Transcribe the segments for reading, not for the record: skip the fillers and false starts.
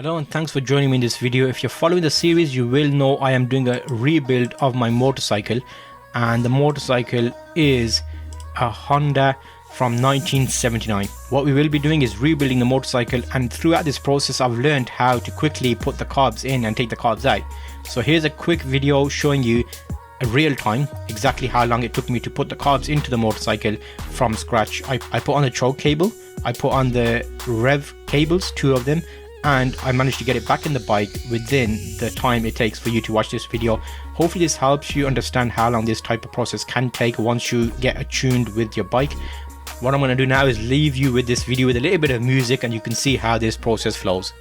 Hello and thanks for joining me in this video. If you're following the series, you will know I am doing a rebuild of my motorcycle, and the motorcycle is a Honda from 1979. What we will be doing is rebuilding the motorcycle, and throughout this process I've learned how to quickly put the carbs in and take the carbs out. So here's a quick video showing you a real time exactly how long it took me to put the carbs into the motorcycle from scratch. I put on the choke cable, I put on the rev cables, 2 of them, and I managed to get it back in the bike within the time it takes for you to watch this video. Hopefully this helps you understand how long this type of process can take once you get attuned with your bike. What I'm going to do now is leave you with this video with a little bit of music, and you can see how this process flows.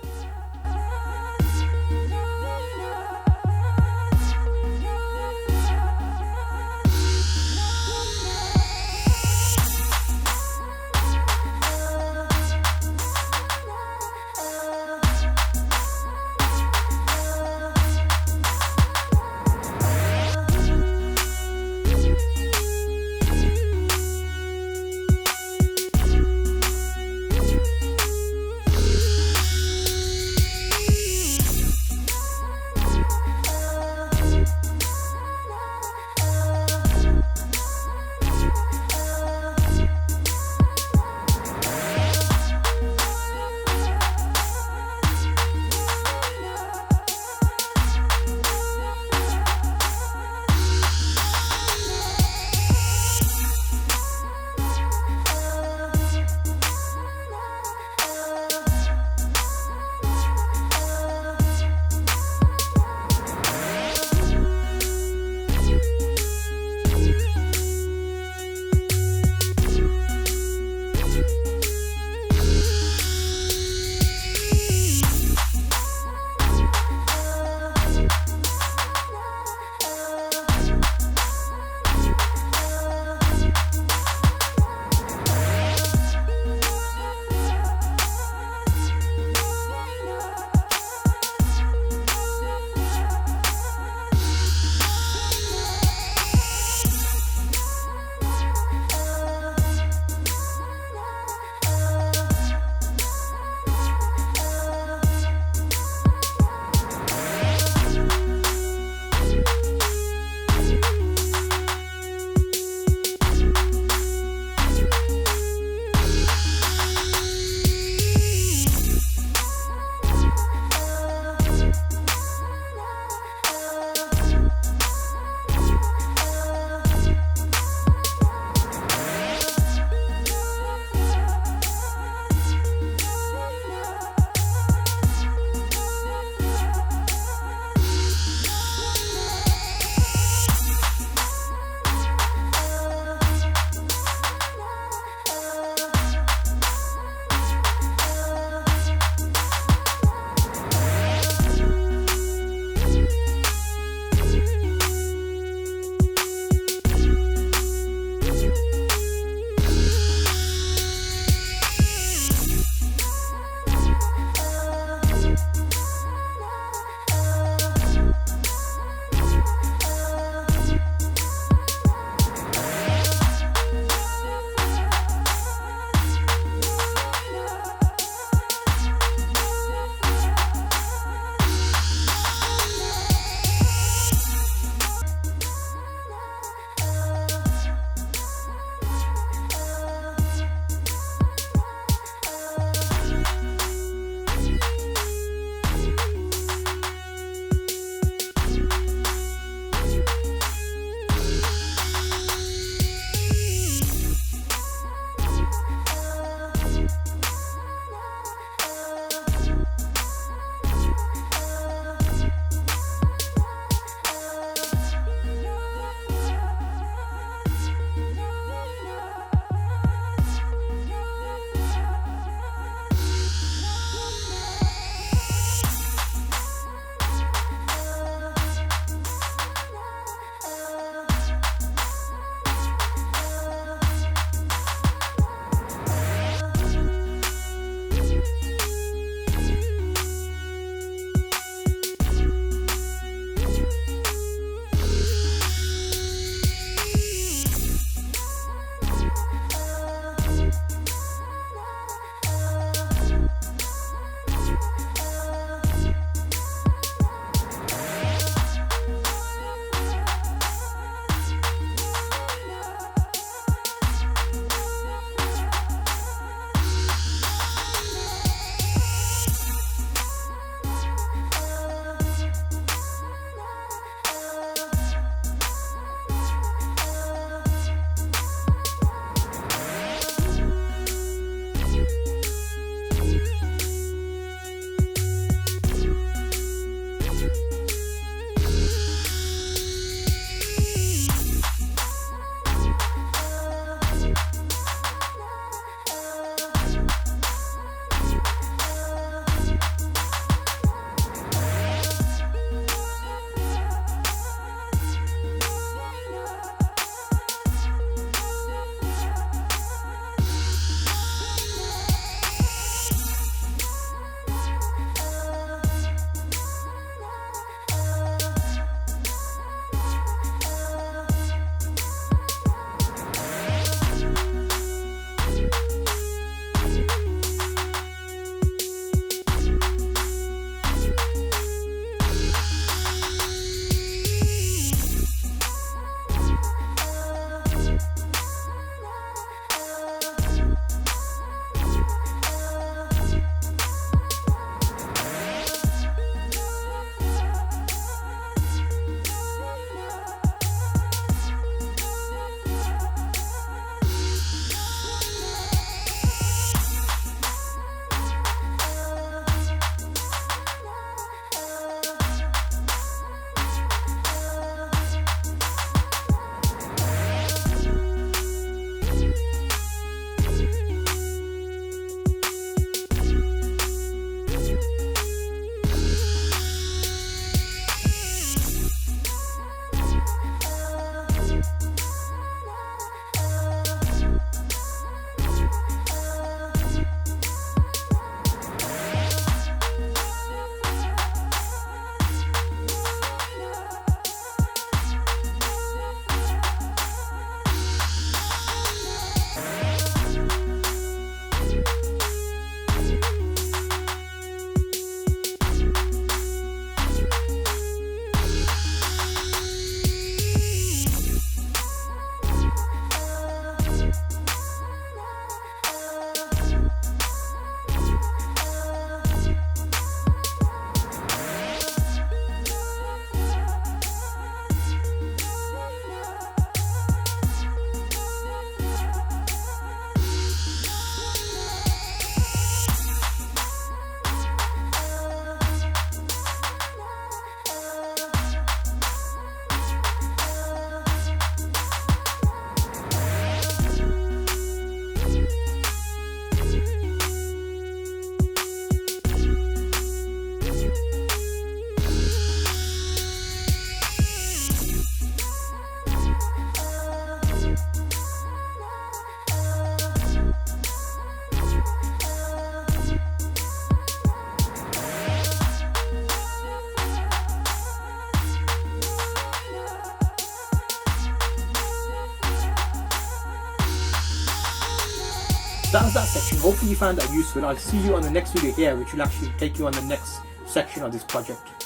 that was that section. Hopefully you found that useful. I'll see you on the next video here, which will actually take you on the next section of this project.